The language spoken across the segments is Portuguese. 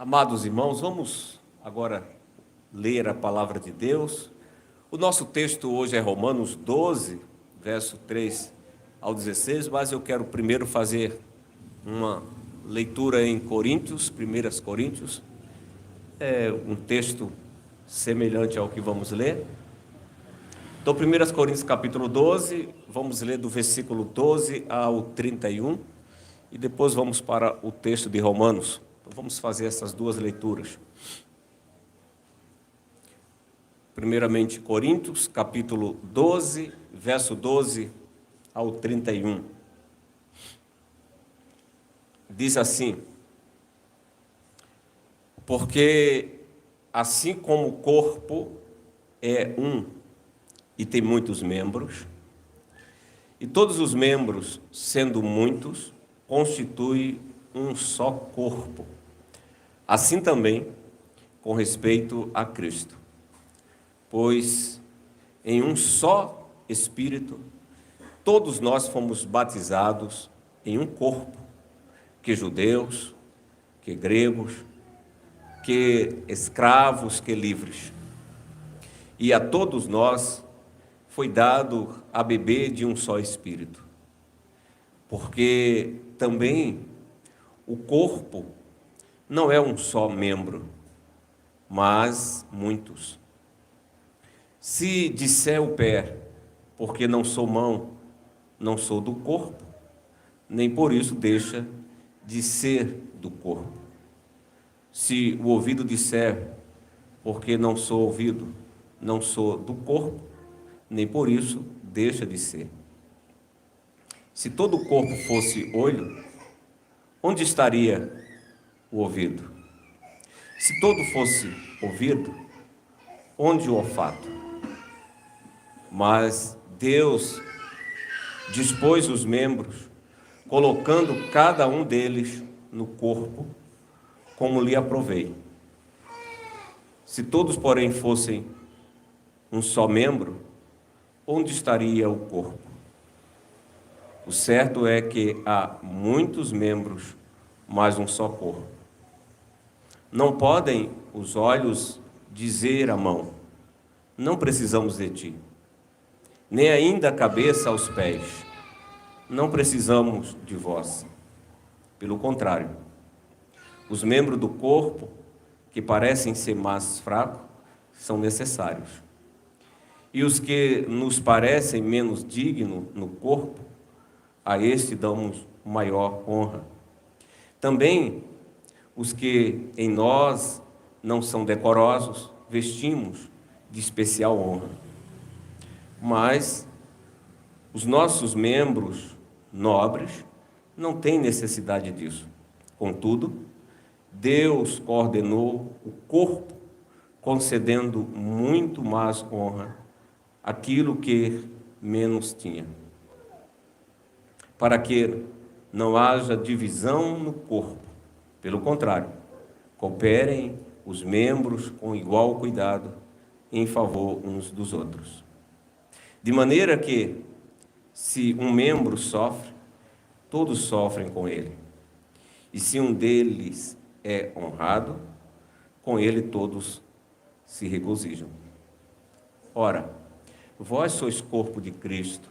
Amados irmãos, vamos agora ler a palavra de Deus. O nosso texto hoje é Romanos 12, verso 3 ao 16, mas eu quero primeiro fazer uma leitura em Coríntios, 1 Coríntios. É um texto semelhante ao que vamos ler. Então, 1 Coríntios capítulo 12, vamos ler do versículo 12 ao 31, e depois vamos para o texto de Romanos. Vamos fazer essas duas leituras. Primeiramente, Coríntios, capítulo 12, verso 12 ao 31. Diz assim: porque assim como o corpo é um e tem muitos membros, e todos os membros, sendo muitos, constituem um só corpo. Assim também, com respeito a Cristo. Pois em um só Espírito, todos nós fomos batizados em um corpo, que judeus, que gregos, que escravos, que livres. E a todos nós foi dado a beber de um só Espírito. Porque também o corpo não é um só membro, mas muitos. Se disser o pé, porque não sou mão, não sou do corpo, nem por isso deixa de ser do corpo. Se o ouvido disser, porque não sou ouvido, não sou do corpo, nem por isso deixa de ser. Se todo o corpo fosse olho, onde estaria o ouvido? Se todo fosse ouvido, onde o olfato? Mas Deus dispôs os membros, colocando cada um deles no corpo, como lhe aprouve. Se todos, porém, fossem um só membro, onde estaria o corpo? O certo é que há muitos membros, mas um só corpo. Não podem os olhos dizer à mão: não precisamos de ti, nem ainda a cabeça aos pés: não precisamos de vós. Pelo contrário, os membros do corpo, que parecem ser mais fracos, são necessários. E os que nos parecem menos dignos no corpo, a este damos maior honra. Também os que em nós não são decorosos, vestimos de especial honra. Mas os nossos membros nobres não têm necessidade disso. Contudo, Deus coordenou o corpo, concedendo muito mais honra àquilo que menos tinha, para que não haja divisão no corpo. Pelo contrário, cooperem os membros com igual cuidado em favor uns dos outros. De maneira que, se um membro sofre, todos sofrem com ele. E se um deles é honrado, com ele todos se regozijam. Ora, vós sois corpo de Cristo,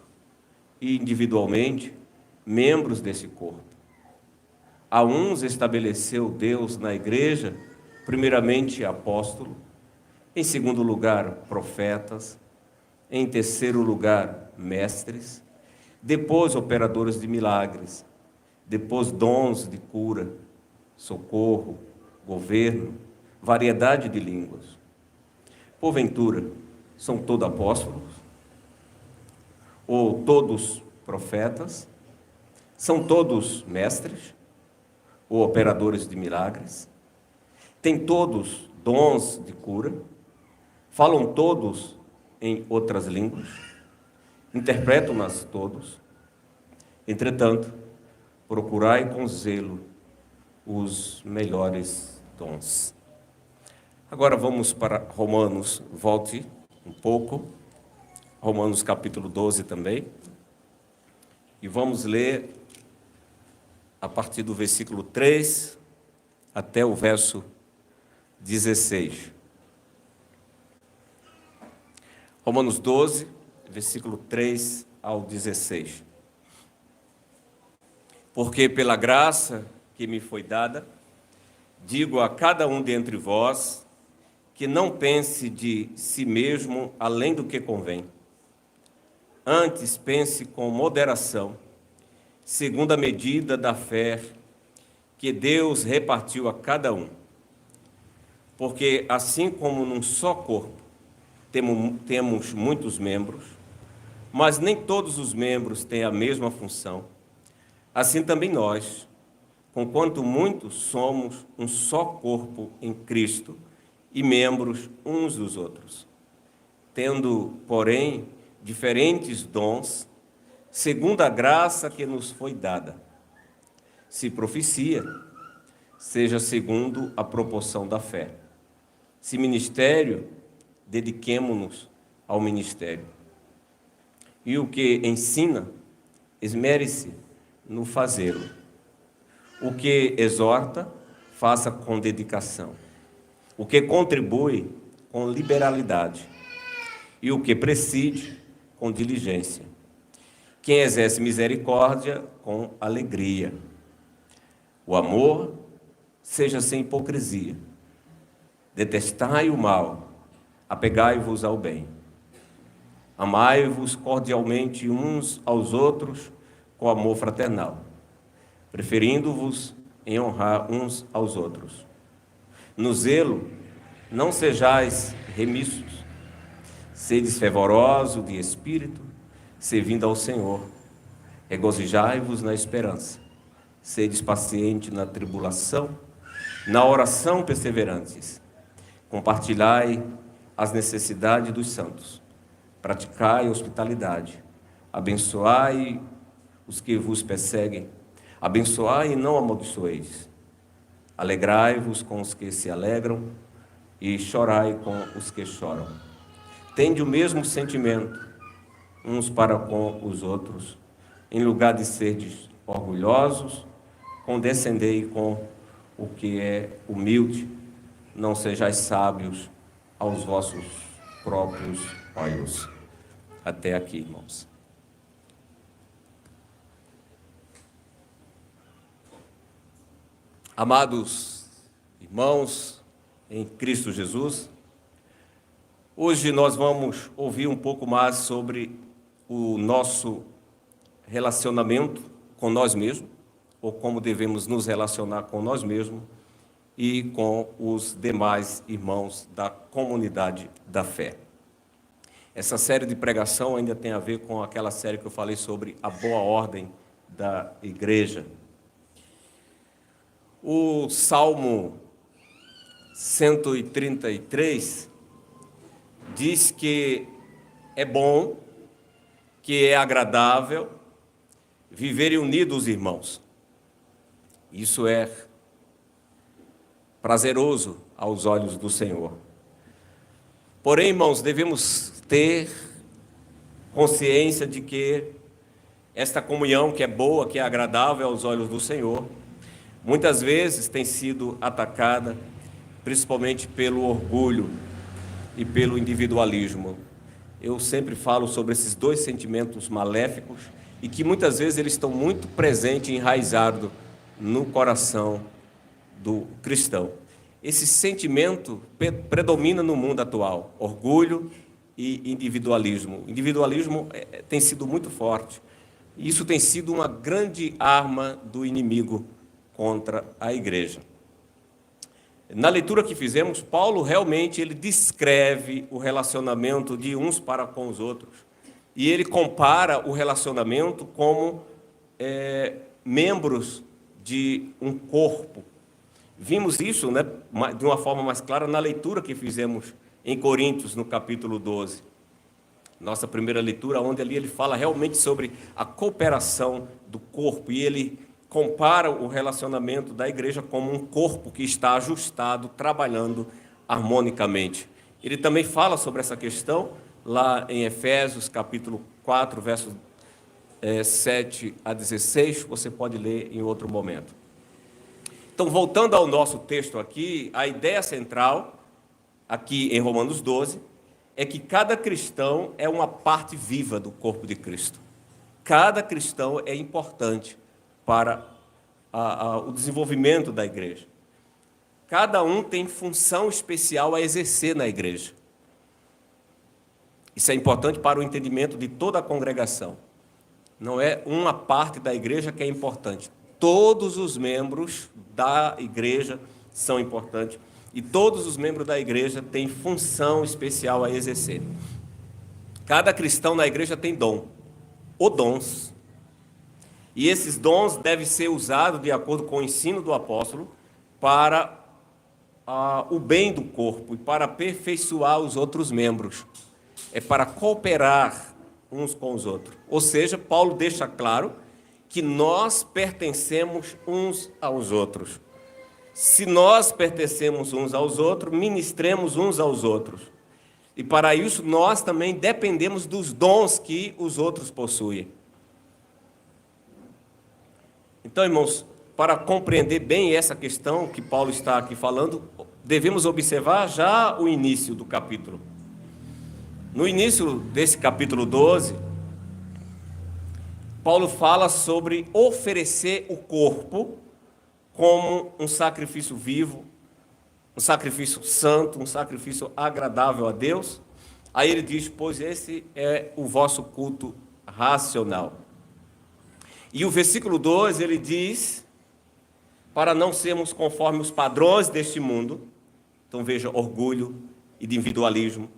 e individualmente membros desse corpo. A uns estabeleceu Deus na igreja, primeiramente apóstolo, em segundo lugar profetas, em terceiro lugar mestres, depois operadores de milagres, depois dons de cura, socorro, governo, variedade de línguas. Porventura, são todos apóstolos? Ou todos profetas? São todos mestres? Ou operadores de milagres? Têm todos dons de cura? Falam todos em outras línguas? Interpretam-nas todos? Entretanto, procurai com zelo os melhores dons. Agora vamos para Romanos, volte um pouco, Romanos capítulo 12 também, e vamos ler a partir do versículo 3 até o verso 16. Romanos 12, versículo 3 ao 16. Porque pela graça que me foi dada, digo a cada um dentre vós, que não pense de si mesmo além do que convém. Antes pense com moderação, segundo a medida da fé que Deus repartiu a cada um. Porque assim como num só corpo temos muitos membros, mas nem todos os membros têm a mesma função, assim também nós, conquanto muitos somos um só corpo em Cristo e membros uns dos outros, tendo, porém, diferentes dons, segundo a graça que nos foi dada. Se profecia, seja segundo a proporção da fé. Se ministério, dediquemo-nos ao ministério. E o que ensina, esmere-se no fazê-lo. O que exorta, faça com dedicação. O que contribui, com liberalidade. E o que preside, com diligência. Quem exerce misericórdia, com alegria. O amor, seja sem hipocrisia. Detestai o mal, apegai-vos ao bem. Amai-vos cordialmente uns aos outros com amor fraternal, preferindo-vos em honrar uns aos outros. No zelo, não sejais remissos, sedes fervorosos de espírito, servindo ao Senhor. Regozijai-vos na esperança, sedes pacientes na tribulação, na oração perseverantes. Compartilhai as necessidades dos santos, praticai a hospitalidade, abençoai os que vos perseguem, abençoai e não amaldiçoeis. Alegrai-vos com os que se alegram e chorai com os que choram. Tende o mesmo sentimento uns para com os outros, em lugar de serdes orgulhosos, condescendei com o que é humilde, não sejais sábios aos vossos próprios olhos. Até aqui, irmãos. Amados irmãos em Cristo Jesus, hoje nós vamos ouvir um pouco mais sobre o nosso relacionamento com nós mesmos, ou como devemos nos relacionar com nós mesmos e com os demais irmãos da comunidade da fé. Essa série de pregação ainda tem a ver com aquela série que eu falei sobre a boa ordem da igreja. O Salmo 133 diz que é bom, que é agradável viverem unidos, irmãos. Isso é prazeroso aos olhos do Senhor. Porém, irmãos, devemos ter consciência de que esta comunhão que é boa, que é agradável aos olhos do Senhor, muitas vezes tem sido atacada, principalmente pelo orgulho e pelo individualismo. Eu sempre falo sobre esses dois sentimentos maléficos e que muitas vezes eles estão muito presentes e enraizados no coração do cristão. Esse sentimento predomina no mundo atual, orgulho e individualismo. O individualismo tem sido muito forte. E isso tem sido uma grande arma do inimigo contra a igreja. Na leitura que fizemos, Paulo realmente ele descreve o relacionamento de uns para com os outros. E ele compara o relacionamento como membros de um corpo. Vimos isso, né, de uma forma mais clara na leitura que fizemos em Coríntios, no capítulo 12. Nossa primeira leitura, onde ali ele fala realmente sobre a cooperação do corpo. E ele compara o relacionamento da igreja como um corpo que está ajustado, trabalhando harmonicamente. Ele também fala sobre essa questão lá em Efésios, capítulo 4, versos 7 a 16. Você pode ler em outro momento. Então, voltando ao nosso texto aqui, a ideia central, aqui em Romanos 12, é que cada cristão é uma parte viva do corpo de Cristo. Cada cristão é importante para o desenvolvimento da igreja. Cada um tem função especial a exercer na igreja. Isso é importante para o entendimento de toda a congregação. Não é uma parte da igreja que é importante. Todos os membros da igreja são importantes e todos os membros da igreja têm função especial a exercer. Cada cristão na igreja tem dom, ou dons. E esses dons devem ser usados de acordo com o ensino do apóstolo para o bem do corpo e para aperfeiçoar os outros membros. É para cooperar uns com os outros. Ou seja, Paulo deixa claro que nós pertencemos uns aos outros. Se nós pertencemos uns aos outros, ministremos uns aos outros. E para isso nós também dependemos dos dons que os outros possuem. Então, irmãos, para compreender bem essa questão que Paulo está aqui falando, devemos observar já o início do capítulo. No início desse capítulo 12, Paulo fala sobre oferecer o corpo como um sacrifício vivo, um sacrifício santo, um sacrifício agradável a Deus. Aí ele diz, pois esse é o vosso culto racional. E o versículo 2, ele diz, para não sermos conforme os padrões deste mundo, então veja, orgulho, individualismo,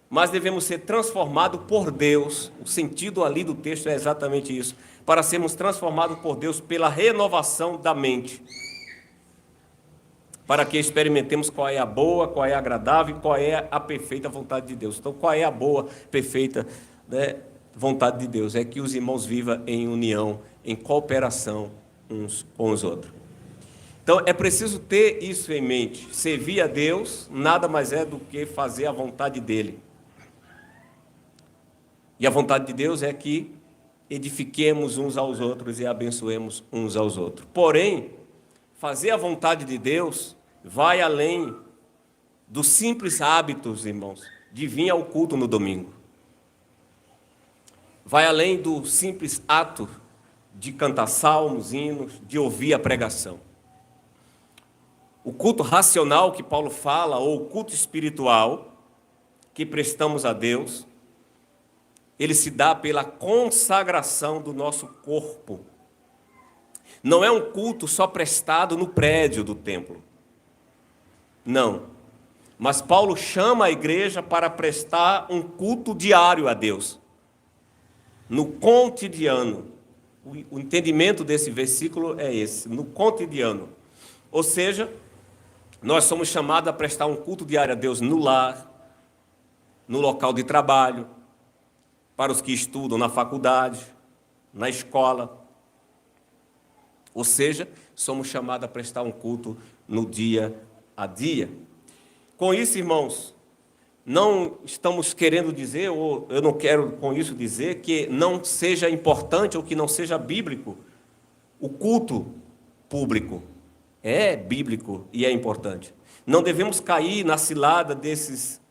mas devemos ser transformados por Deus. O sentido ali do texto é exatamente isso, para sermos transformados por Deus pela renovação da mente, para que experimentemos qual é a boa, qual é a agradável e qual é a perfeita vontade de Deus. Então, qual é a boa, perfeita, vontade de Deus? É que os irmãos vivam em união, em cooperação uns com os outros. Então, é preciso ter isso em mente. Servir a Deus nada mais é do que fazer a vontade dEle. E a vontade de Deus é que edifiquemos uns aos outros e abençoemos uns aos outros. Porém, fazer a vontade de Deus vai além dos simples hábitos, irmãos, de vir ao culto no domingo. Vai além do simples ato de cantar salmos, hinos, de ouvir a pregação. O culto racional que Paulo fala, ou o culto espiritual que prestamos a Deus, ele se dá pela consagração do nosso corpo. Não é um culto só prestado no prédio do templo. Não. Mas Paulo chama a igreja para prestar um culto diário a Deus. No cotidiano. O entendimento desse versículo é esse, no cotidiano. Ou seja, nós somos chamados a prestar um culto diário a Deus no lar, no local de trabalho, para os que estudam na faculdade, na escola. Ou seja, somos chamados a prestar um culto no dia a dia. Com isso, irmãos, não estamos querendo dizer, ou eu não quero com isso dizer, que não seja importante ou que não seja bíblico o culto público. É bíblico e é importante. Não devemos cair na cilada desses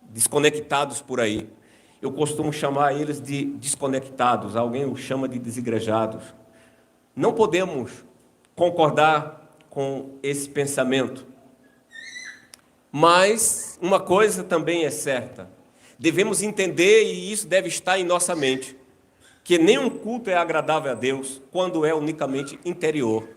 desconectados por aí. Eu costumo chamar eles de desconectados, alguém os chama de desigrejados. Não podemos concordar com esse pensamento. Mas uma coisa também é certa, devemos entender, e isso deve estar em nossa mente, que nenhum culto é agradável a Deus quando é unicamente interior,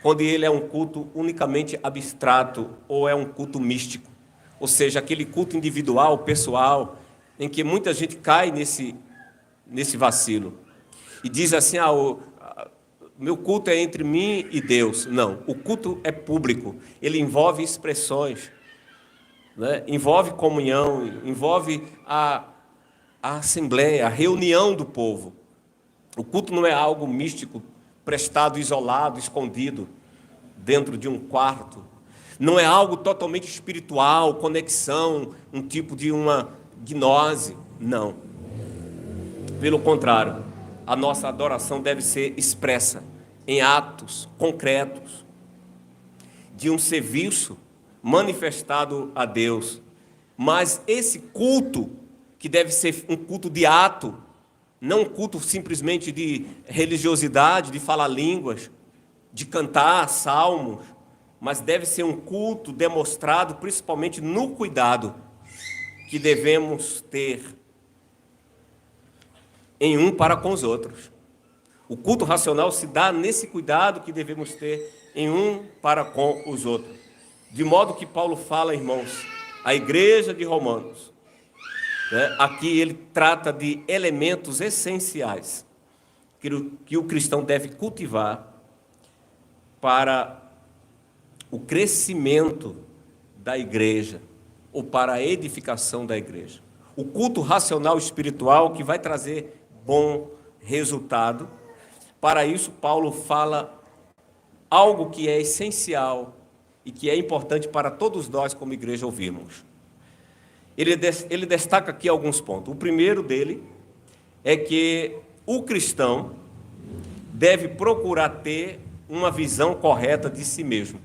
quando ele é um culto unicamente abstrato ou é um culto místico, ou seja, aquele culto individual, pessoal, em que muita gente cai nesse vacilo e diz assim, meu culto é entre mim e Deus. Não, o culto é público, ele envolve expressões, né? Envolve comunhão, envolve a assembleia, a reunião do povo. O culto não é algo místico, prestado isolado, escondido, dentro de um quarto. Não é algo totalmente espiritual, conexão, um tipo de uma gnose. Não. Pelo contrário, a nossa adoração deve ser expressa em atos concretos. de um serviço manifestado a Deus, mas esse culto, que deve ser um culto de ato, não um culto simplesmente de religiosidade, de falar línguas, de cantar salmos, mas deve ser um culto demonstrado principalmente no cuidado que devemos ter em um para com os outros. O culto racional se dá nesse cuidado que devemos ter em um para com os outros. De modo que Paulo fala, irmãos, a igreja de Romanos, né, aqui ele trata de elementos essenciais que o cristão deve cultivar para o crescimento da igreja, ou para a edificação da igreja. O culto racional espiritual que vai trazer bom resultado. Para isso, Paulo fala algo que é essencial e que é importante para todos nós como igreja ouvirmos. Ele destaca aqui alguns pontos. O primeiro dele é que o cristão deve procurar ter uma visão correta de si mesmo.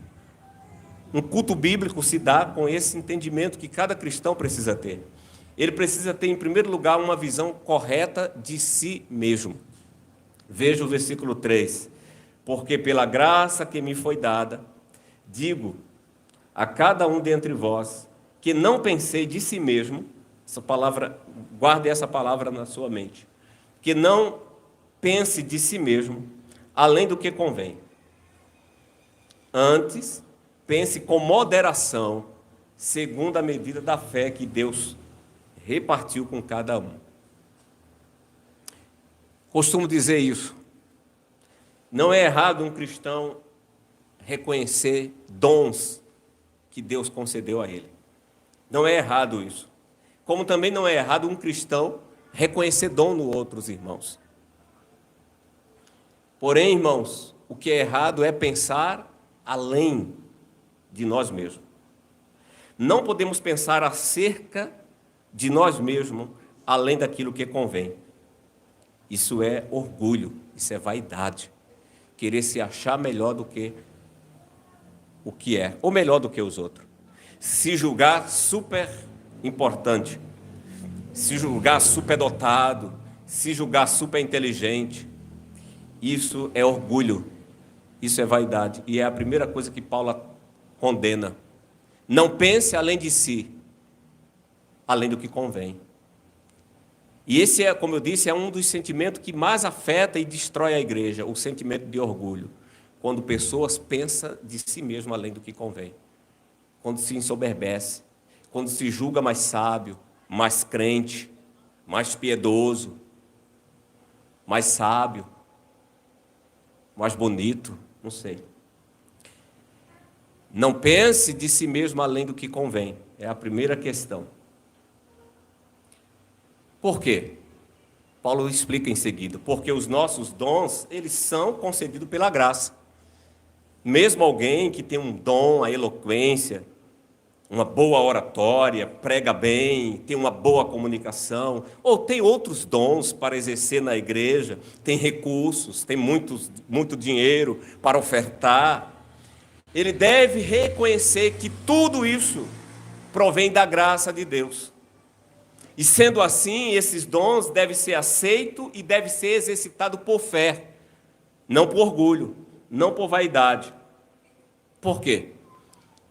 Um culto bíblico se dá com esse entendimento que cada cristão precisa ter. Ele precisa ter, em primeiro lugar, uma visão correta de si mesmo. Veja o versículo 3. Porque pela graça que me foi dada, digo a cada um dentre vós, que não pensei de si mesmo, essa palavra, guarde essa palavra na sua mente, que não pense de si mesmo, além do que convém. Antes, pense com moderação, segundo a medida da fé que Deus repartiu com cada um. Costumo dizer isso. Não é errado um cristão reconhecer dons que Deus concedeu a ele. Não é errado isso. Como também não é errado um cristão reconhecer dom no outros irmãos. Porém, irmãos, o que é errado é pensar além de nós mesmos. Não podemos pensar acerca de nós mesmos além daquilo que convém. Isso é orgulho, isso é vaidade. Querer se achar melhor do que o que é, ou melhor do que os outros. Se julgar super importante, se julgar super dotado, se julgar super inteligente. Isso é orgulho, isso é vaidade. E é a primeira coisa que Paulo condena. Não pense além de si, além do que convém. E esse é, como eu disse, é um dos sentimentos que mais afeta e destrói a igreja, o sentimento de orgulho. Quando pessoas pensam de si mesmo além do que convém. Quando se ensoberbece, quando se julga mais sábio, mais crente, mais piedoso, mais sábio, mais bonito, não sei. Não pense de si mesmo além do que convém, é a primeira questão. Por quê? Paulo explica em seguida, porque os nossos dons, eles são concedidos pela graça. Mesmo alguém que tem um dom, a eloquência, uma boa oratória, prega bem, tem uma boa comunicação, ou tem outros dons para exercer na igreja, tem recursos, tem muito dinheiro para ofertar, ele deve reconhecer que tudo isso provém da graça de Deus. E sendo assim, esses dons devem ser aceitos e devem ser exercitados por fé, não por orgulho, não por vaidade. Por quê?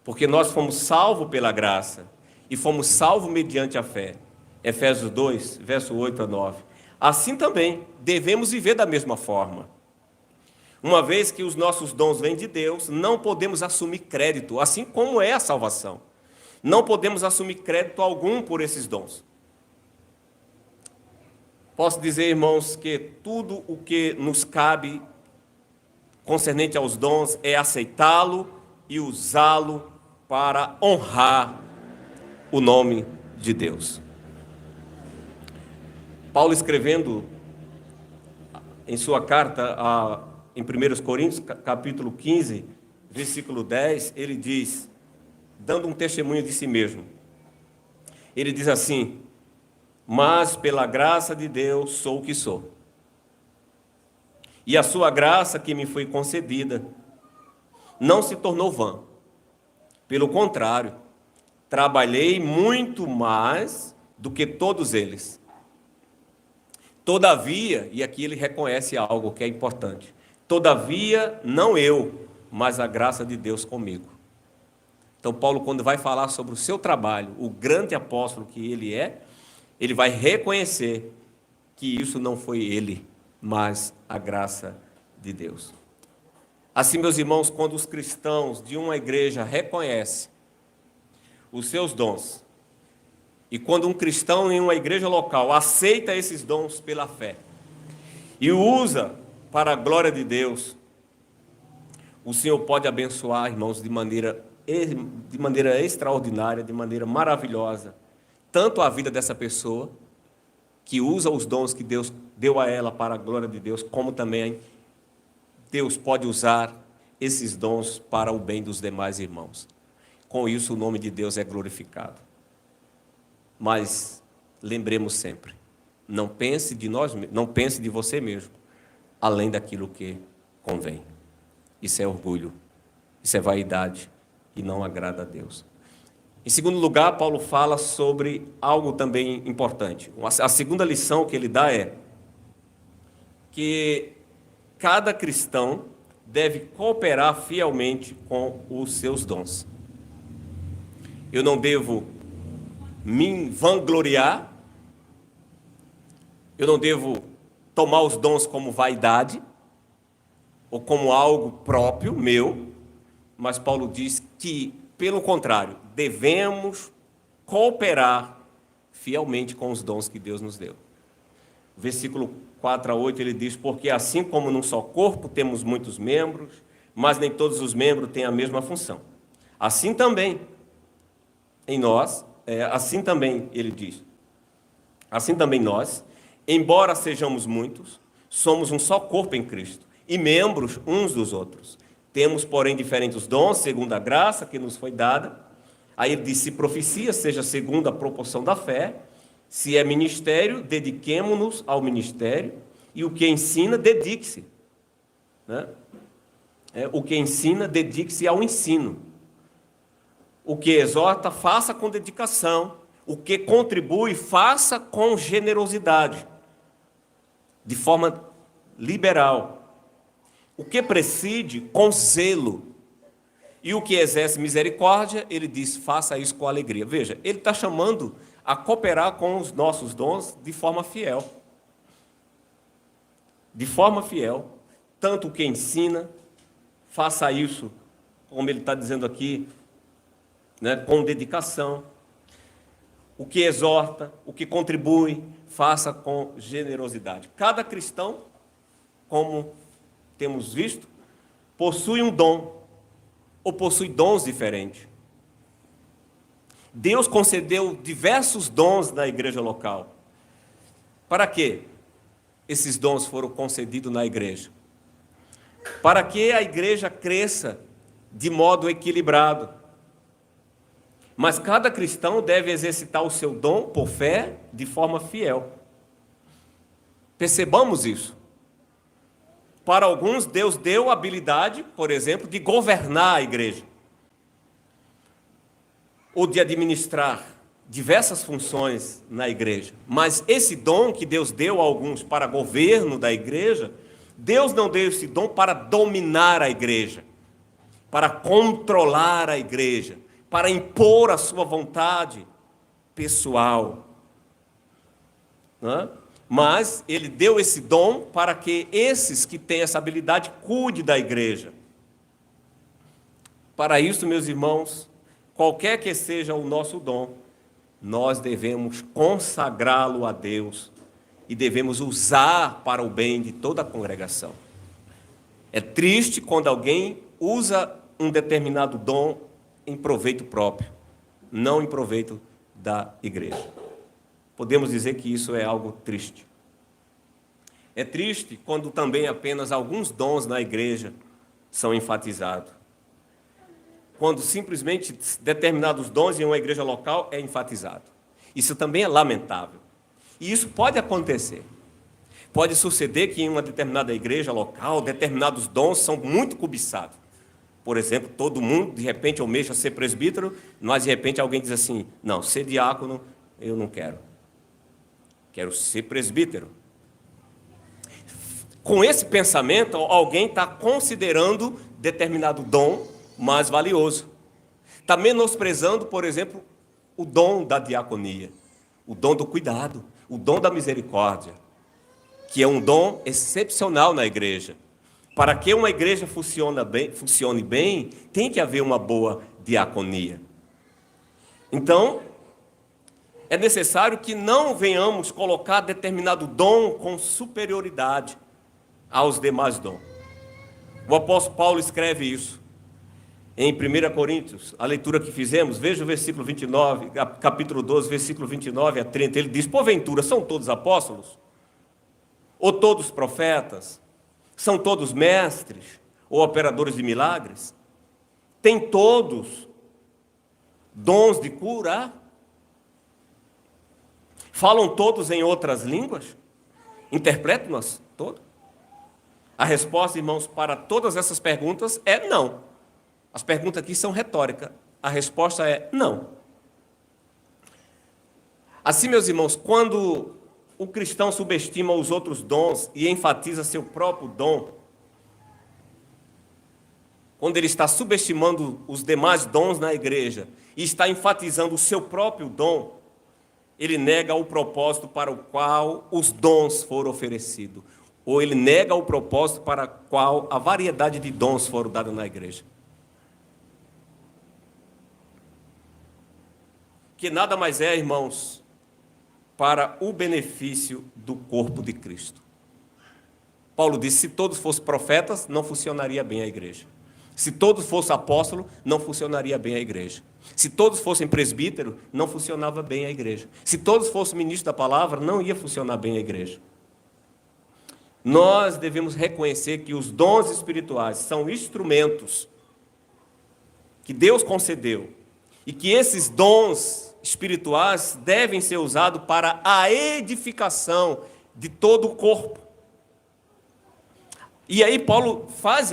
Porque nós fomos salvos pela graça e fomos salvos mediante a fé. Efésios 2, verso 8 a 9. Assim também devemos viver da mesma forma. Uma vez que os nossos dons vêm de Deus, não podemos assumir crédito, assim como é a salvação. Não podemos assumir crédito algum por esses dons. Posso dizer, irmãos, que tudo o que nos cabe concernente aos dons é aceitá-lo e usá-lo para honrar o nome de Deus. Paulo, escrevendo em sua carta em 1 Coríntios, capítulo 15, versículo 10, ele diz, dando um testemunho de si mesmo, ele diz assim: mas pela graça de Deus sou o que sou. E a sua graça que me foi concedida não se tornou vã. Pelo contrário, trabalhei muito mais do que todos eles. Todavia, e aqui ele reconhece algo que é importante, todavia, não eu, mas a graça de Deus comigo. Então, Paulo, quando vai falar sobre o seu trabalho, o grande apóstolo que ele é, ele vai reconhecer que isso não foi ele, mas a graça de Deus. Assim, meus irmãos, quando os cristãos de uma igreja reconhecem os seus dons, e quando um cristão em uma igreja local aceita esses dons pela fé e usa para a glória de Deus, o Senhor pode abençoar, irmãos, de maneira extraordinária, de maneira maravilhosa, tanto a vida dessa pessoa, que usa os dons que Deus deu a ela para a glória de Deus, como também Deus pode usar esses dons para o bem dos demais irmãos. Com isso, o nome de Deus é glorificado. Mas lembremos sempre, não pense de você mesmo, além daquilo que convém. Isso é orgulho, isso é vaidade e não agrada a Deus. Em segundo lugar, Paulo fala sobre algo também importante. A segunda lição que ele dá é que cada cristão deve cooperar fielmente com os seus dons. Eu não devo me vangloriar, eu não devo tomar os dons como vaidade ou como algo próprio meu, mas Paulo diz que, pelo contrário, devemos cooperar fielmente com os dons que Deus nos deu. Versículo 4 a 8 ele diz: porque assim como num só corpo temos muitos membros, mas nem todos os membros têm a mesma função. Assim também em nós, ele diz, assim também nós, embora sejamos muitos, somos um só corpo em Cristo, e membros uns dos outros. Temos, porém, diferentes dons, segundo a graça que nos foi dada. Aí ele diz: se profecia, seja segundo a proporção da fé. Se é ministério, dediquemo-nos ao ministério. E o que ensina, dedique-se. Né? O que ensina, dedique-se ao ensino. O que exorta, faça com dedicação. O que contribui, faça com generosidade. De forma liberal. O que preside, com zelo. E o que exerce misericórdia, ele diz: faça isso com alegria. Veja, ele está chamando a cooperar com os nossos dons de forma fiel. De forma fiel. Tanto o que ensina, faça isso, como ele está dizendo aqui, né, com dedicação. O que exorta, o que contribui, faça com generosidade. Cada cristão, como temos visto, possui um dom, ou possui dons diferentes. Deus concedeu diversos dons na igreja local. Para quê? Esses dons foram concedidos na igreja? Para que a igreja cresça de modo equilibrado. Mas cada cristão deve exercitar o seu dom por fé de forma fiel. Percebamos isso. Para alguns, Deus deu a habilidade, por exemplo, de governar a igreja, ou de administrar diversas funções na igreja. Mas esse dom que Deus deu a alguns para governo da igreja, Deus não deu esse dom para dominar a igreja, para controlar a igreja, para impor a sua vontade pessoal. Não é? Mas ele deu esse dom para que esses que têm essa habilidade cuidem da igreja. Para isso, meus irmãos, qualquer que seja o nosso dom, nós devemos consagrá-lo a Deus e devemos usar para o bem de toda a congregação. É triste quando alguém usa um determinado dom em proveito próprio, não em proveito da igreja. Podemos dizer que isso é algo triste. É triste quando também apenas alguns dons na igreja são enfatizados. Quando simplesmente determinados dons em uma igreja local é enfatizado. Isso também é lamentável. E isso pode acontecer. Pode suceder que em uma determinada igreja local, determinados dons são muito cobiçados Por exemplo, todo mundo, de repente, almeja ser presbítero, mas, de repente, alguém diz assim, não, ser diácono, eu não quero. Quero ser presbítero. Com esse pensamento, alguém está considerando determinado dom mais valioso. Está menosprezando, por exemplo, o dom da diaconia, o dom do cuidado, o dom da misericórdia, que é um dom excepcional na igreja. Para que uma igreja funcione bem, tem que haver uma boa diaconia. Então, é necessário que não venhamos colocar determinado dom com superioridade aos demais dons. O apóstolo Paulo escreve isso em 1 Coríntios, a leitura que fizemos, veja o versículo 29, capítulo 12, versículo 29 a 30, ele diz, porventura, são todos apóstolos? Ou todos profetas? São todos mestres? Ou operadores de milagres? Tem todos dons de cura? Falam todos em outras línguas? Interpretam-nas todas? A resposta, irmãos, para todas essas perguntas é não. As perguntas aqui são retóricas. A resposta é não. Assim, meus irmãos, quando o cristão subestima os outros dons e enfatiza seu próprio dom, quando ele está subestimando os demais dons na igreja e está enfatizando o seu próprio dom, ele nega o propósito para o qual os dons foram oferecidos, ou ele nega o propósito para o qual a variedade de dons foram dados na igreja. Que nada mais é, irmãos, para o benefício do corpo de Cristo. Paulo disse, se todos fossem profetas, não funcionaria bem a igreja. Se todos fossem apóstolos, não funcionaria bem a igreja. Se todos fossem presbíteros, não funcionava bem a igreja. Se todos fossem ministros da palavra, não ia funcionar bem a igreja. Nós devemos reconhecer que os dons espirituais são instrumentos que Deus concedeu e que esses dons espirituais devem ser usados para a edificação de todo o corpo. E aí Paulo faz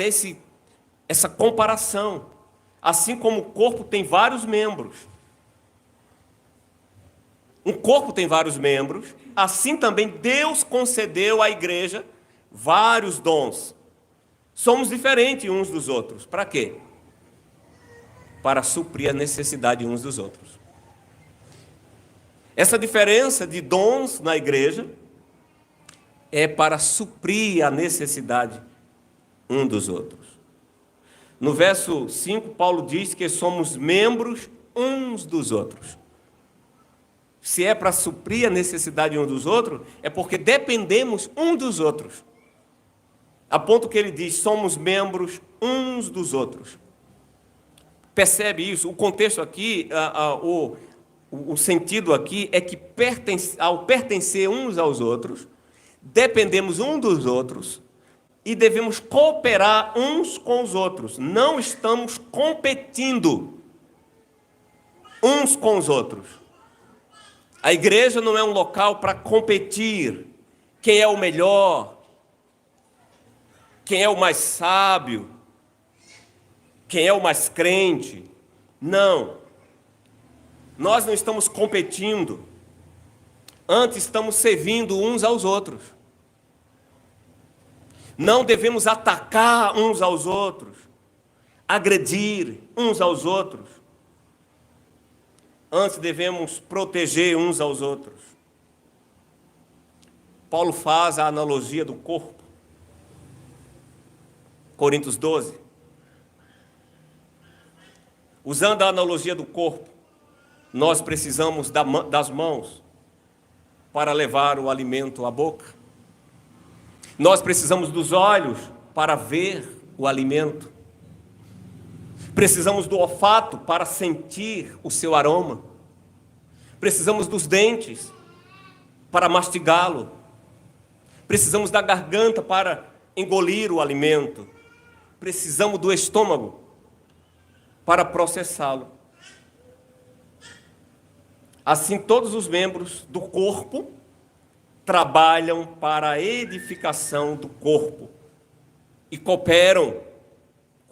essa comparação. Assim como o corpo tem vários membros. Um corpo tem vários membros, assim também Deus concedeu à igreja vários dons. Somos diferentes uns dos outros. Para quê? Para suprir a necessidade uns dos outros. Essa diferença de dons na igreja é para suprir a necessidade um dos outros. No verso 5, Paulo diz que somos membros uns dos outros. Se é para suprir a necessidade uns dos outros, é porque dependemos uns dos outros. A ponto que ele diz, somos membros uns dos outros. Percebe isso? O contexto aqui, o sentido aqui é que ao pertencer uns aos outros, dependemos uns dos outros e devemos cooperar uns com os outros. Não estamos competindo uns com os outros. A igreja não é um local para competir. Quem é o melhor? Quem é o mais sábio? Quem é o mais crente? Não. Nós não estamos competindo. Antes estamos servindo uns aos outros. Não devemos atacar uns aos outros, agredir uns aos outros. Antes devemos proteger uns aos outros. Paulo faz a analogia do corpo. Coríntios 12. Usando a analogia do corpo, nós precisamos das mãos para levar o alimento à boca. Nós precisamos dos olhos para ver o alimento. Precisamos do olfato para sentir o seu aroma. Precisamos dos dentes para mastigá-lo. Precisamos da garganta para engolir o alimento. Precisamos do estômago para processá-lo. Assim, todos os membros do corpo trabalham para a edificação do corpo e cooperam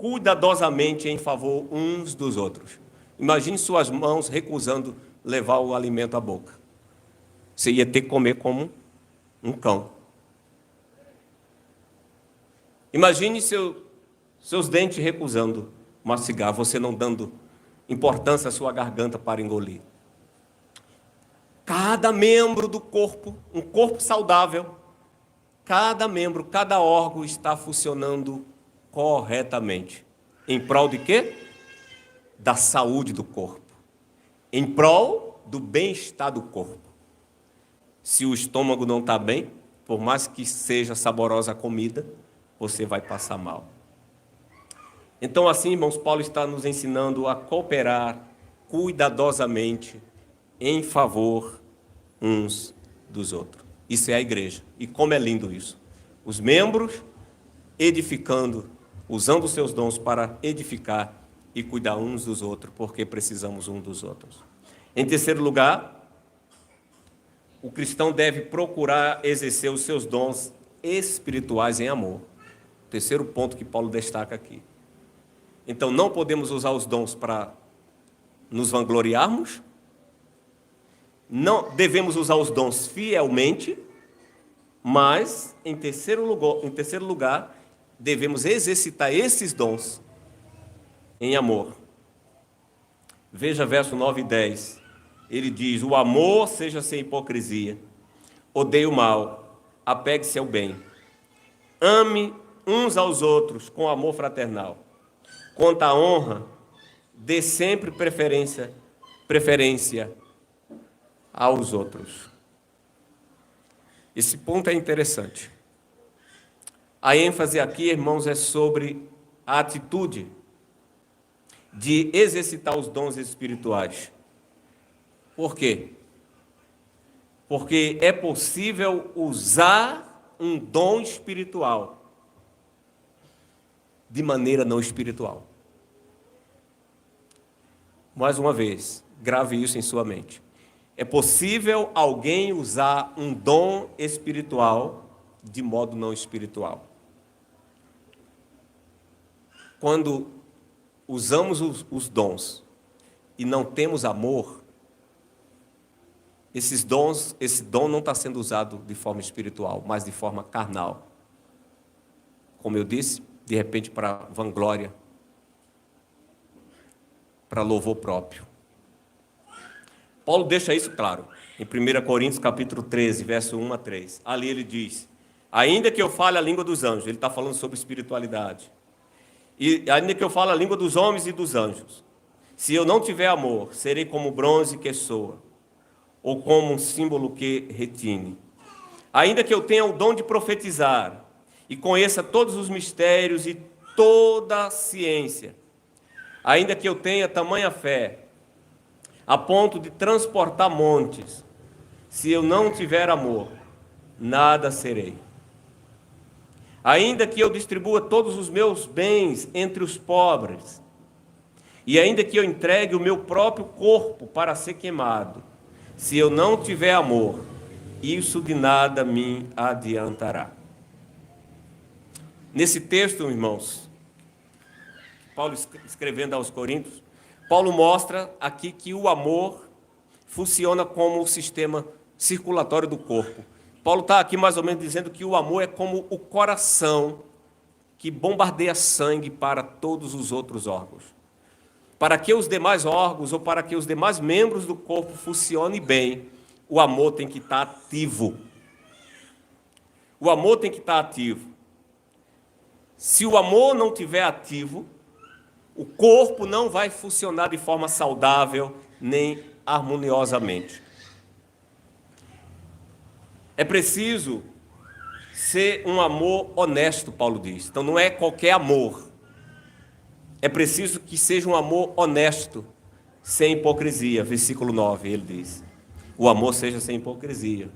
cuidadosamente em favor uns dos outros. Imagine suas mãos recusando levar o alimento à boca. Você ia ter que comer como um cão. Imagine seus dentes recusando mastigar, você não dando importância à sua garganta para engolir. Cada membro do corpo, um corpo saudável, cada membro, cada órgão está funcionando corretamente. Em prol de quê? Da saúde do corpo. Em prol do bem-estar do corpo. Se o estômago não está bem, por mais que seja saborosa a comida, você vai passar mal. Então, assim, irmãos, Paulo está nos ensinando a cooperar cuidadosamente em favor uns dos outros. Isso é a igreja. E como é lindo isso. Os membros edificando, usando os seus dons para edificar e cuidar uns dos outros, porque precisamos uns dos outros. Em terceiro lugar, o cristão deve procurar exercer os seus dons espirituais em amor. Terceiro ponto que Paulo destaca aqui. Então, não podemos usar os dons para nos vangloriarmos, não devemos usar os dons fielmente, mas, em terceiro lugar, devemos exercitar esses dons em amor. Veja verso 9 e 10. Ele diz: o amor seja sem hipocrisia, odeie o mal, apegue-se ao bem, ame uns aos outros com amor fraternal. Quanto à honra, dê sempre preferência aos outros. Esse ponto é interessante. A ênfase aqui, irmãos, é sobre a atitude de exercitar os dons espirituais. Por quê? Porque é possível usar um dom espiritual de maneira não espiritual. Mais uma vez, grave isso em sua mente. É possível alguém usar um dom espiritual de modo não espiritual. Quando usamos os dons e não temos amor, esse dom não está sendo usado de forma espiritual, mas de forma carnal. Como eu disse, de repente para vanglória, para louvor próprio. Paulo deixa isso claro, em 1 Coríntios capítulo 13, verso 1 a 3. Ali ele diz: ainda que eu fale a língua dos anjos, ele está falando sobre espiritualidade, e ainda que eu fale a língua dos homens e dos anjos, se eu não tiver amor, serei como bronze que soa, ou como um símbolo que retine. Ainda que eu tenha o dom de profetizar, e conheça todos os mistérios e toda a ciência, ainda que eu tenha tamanha fé, a ponto de transportar montes, se eu não tiver amor, nada serei. Ainda que eu distribua todos os meus bens entre os pobres, e ainda que eu entregue o meu próprio corpo para ser queimado, se eu não tiver amor, isso de nada me adiantará. Nesse texto, irmãos, Paulo escrevendo aos Coríntios, Paulo mostra aqui que o amor funciona como o sistema circulatório do corpo. Paulo está aqui mais ou menos dizendo que o amor é como o coração que bombardeia sangue para todos os outros órgãos. Para que os demais órgãos ou para que os demais membros do corpo funcionem bem, o amor tem que estar ativo. O amor tem que estar ativo. Se o amor não estiver ativo, o corpo não vai funcionar de forma saudável nem harmoniosamente. É preciso ser um amor honesto, Paulo diz. Então não é qualquer amor. É preciso que seja um amor honesto, sem hipocrisia. Versículo 9, ele diz: o amor seja sem hipocrisia.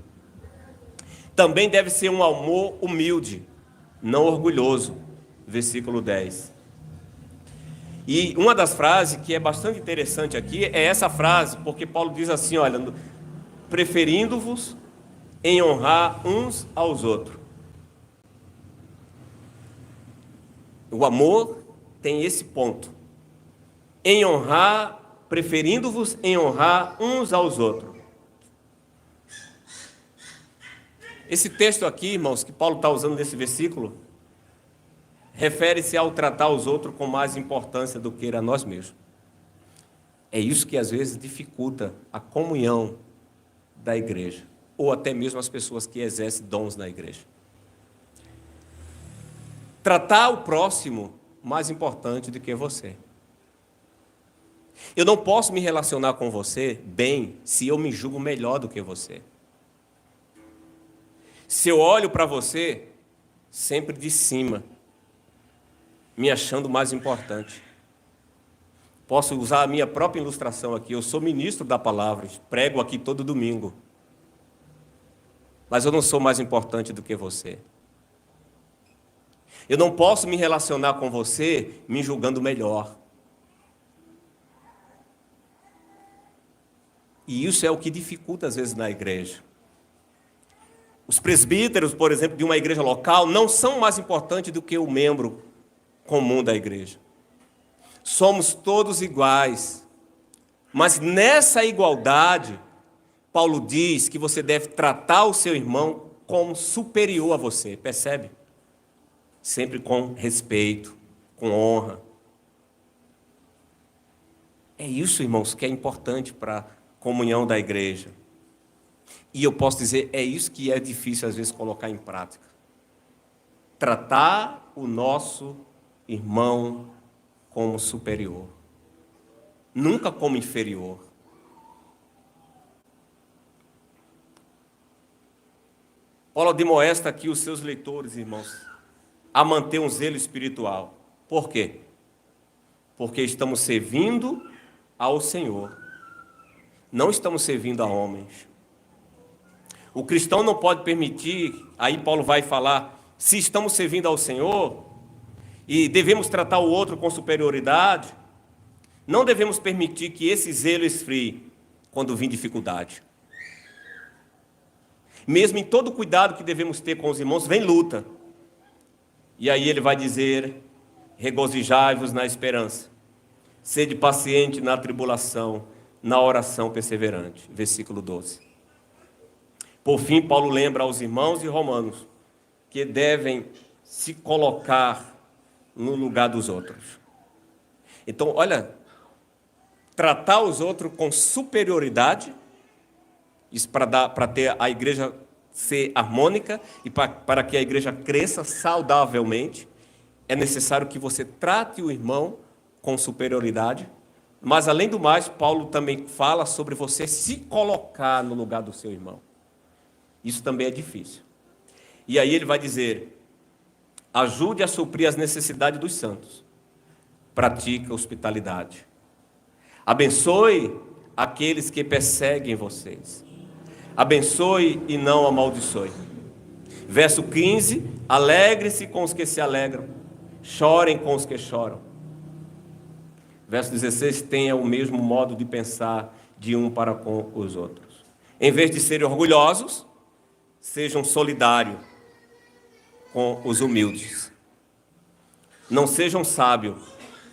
Também deve ser um amor humilde, não orgulhoso. Versículo 10. E uma das frases que é bastante interessante aqui é essa frase, porque Paulo diz assim, olha, preferindo-vos em honrar uns aos outros. O amor tem esse ponto. Em honrar, preferindo-vos em honrar uns aos outros. Esse texto aqui, irmãos, que Paulo está usando nesse versículo, refere-se ao tratar os outros com mais importância do que a nós mesmos. É isso que às vezes dificulta a comunhão da igreja, ou até mesmo as pessoas que exercem dons na igreja. Tratar o próximo mais importante do que você. Eu não posso me relacionar com você bem se eu me julgo melhor do que você. Se eu olho para você sempre de cima, me achando mais importante. Posso usar a minha própria ilustração aqui. Eu sou ministro da palavra, prego aqui todo domingo. Mas eu não sou mais importante do que você. Eu não posso me relacionar com você me julgando melhor. E isso é o que dificulta às vezes na igreja. Os presbíteros, por exemplo, de uma igreja local, não são mais importantes do que o membro comum da igreja. Somos todos iguais. Mas nessa igualdade, Paulo diz que você deve tratar o seu irmão como superior a você, percebe? Sempre com respeito, com honra. É isso, irmãos, que é importante para a comunhão da igreja. E eu posso dizer, é isso que é difícil às vezes colocar em prática. Tratar o nosso irmão como superior, nunca como inferior. Paulo admoesta aqui os seus leitores, irmãos, a manter um zelo espiritual. Por quê? Porque estamos servindo ao Senhor, não estamos servindo a homens. O cristão não pode permitir, aí Paulo vai falar, se estamos servindo ao Senhor e devemos tratar o outro com superioridade, não devemos permitir que esse zelo esfrie quando vir dificuldade. Mesmo em todo cuidado que devemos ter com os irmãos, vem luta. E aí ele vai dizer, regozijai-vos na esperança, sede paciente na tribulação, na oração perseverante. Versículo 12. Por fim, Paulo lembra aos irmãos e romanos que devem se colocar no lugar dos outros. Então, olha, tratar os outros com superioridade, isso para ter a igreja ser harmônica e para que a igreja cresça saudavelmente, é necessário que você trate o irmão com superioridade, mas além do mais, Paulo também fala sobre você se colocar no lugar do seu irmão. Isso também é difícil. E aí ele vai dizer, ajude a suprir as necessidades dos santos, pratique a hospitalidade, abençoe aqueles que perseguem vocês, abençoe e não amaldiçoe. Verso 15, alegre-se com os que se alegram, chorem com os que choram. Verso 16, tenha o mesmo modo de pensar de um para com os outros. Em vez de serem orgulhosos, sejam solidários com os humildes. Não sejam sábios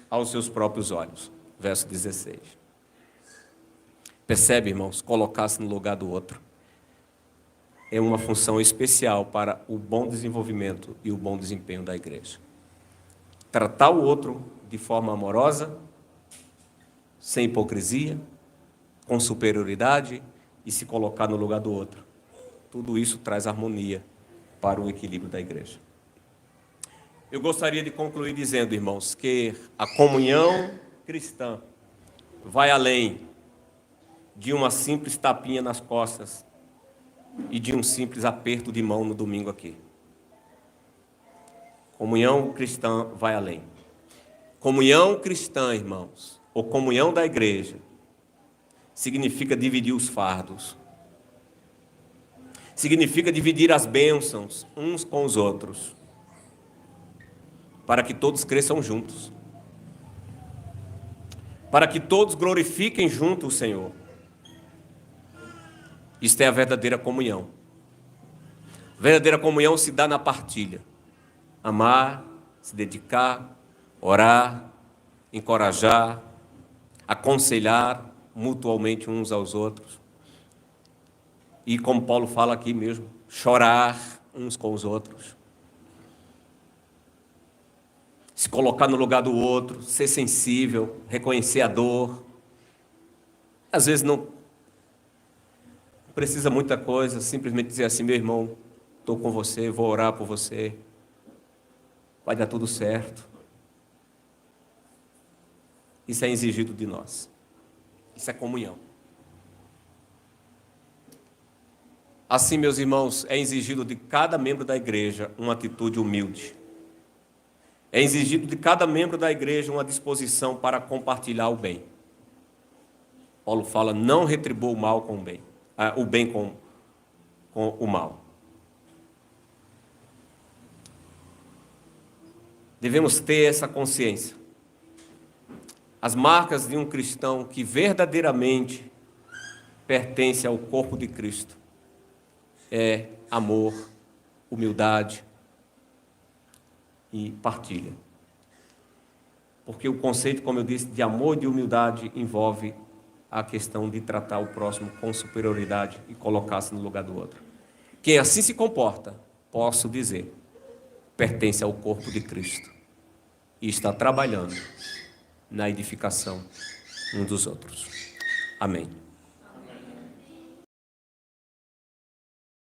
aos seus próprios olhos. Verso 16. Percebe, irmãos? Colocar-se no lugar do outro é uma função especial para o bom desenvolvimento e o bom desempenho da igreja. Tratar o outro de forma amorosa, sem hipocrisia, com superioridade e se colocar no lugar do outro. Tudo isso traz harmonia para o equilíbrio da igreja. Eu gostaria de concluir dizendo, irmãos, que a comunhão cristã vai além de uma simples tapinha nas costas e de um simples aperto de mão no domingo aqui. Comunhão cristã vai além. Comunhão cristã, irmãos, ou comunhão da igreja, significa dividir os fardos. Significa dividir as bênçãos uns com os outros, para que todos cresçam juntos, para que todos glorifiquem junto o Senhor. Isto é a verdadeira comunhão. A verdadeira comunhão se dá na partilha. Amar, se dedicar, orar, encorajar, aconselhar mutuamente uns aos outros. E como Paulo fala aqui mesmo, chorar uns com os outros. Se colocar no lugar do outro, ser sensível, reconhecer a dor. Às vezes não precisa muita coisa, simplesmente dizer assim: meu irmão, estou com você, vou orar por você, vai dar tudo certo. Isso é exigido de nós. Isso é comunhão. Assim, meus irmãos, é exigido de cada membro da igreja uma atitude humilde. É exigido de cada membro da igreja uma disposição para compartilhar o bem. Paulo fala: não retribua o mal com o bem, o bem com o mal. Devemos ter essa consciência. As marcas de um cristão que verdadeiramente pertence ao corpo de Cristo é amor, humildade e partilha. Porque o conceito, como eu disse, de amor e de humildade envolve a questão de tratar o próximo com superioridade e colocar-se no lugar do outro. Quem assim se comporta, posso dizer, pertence ao corpo de Cristo e está trabalhando na edificação uns dos outros. Amém.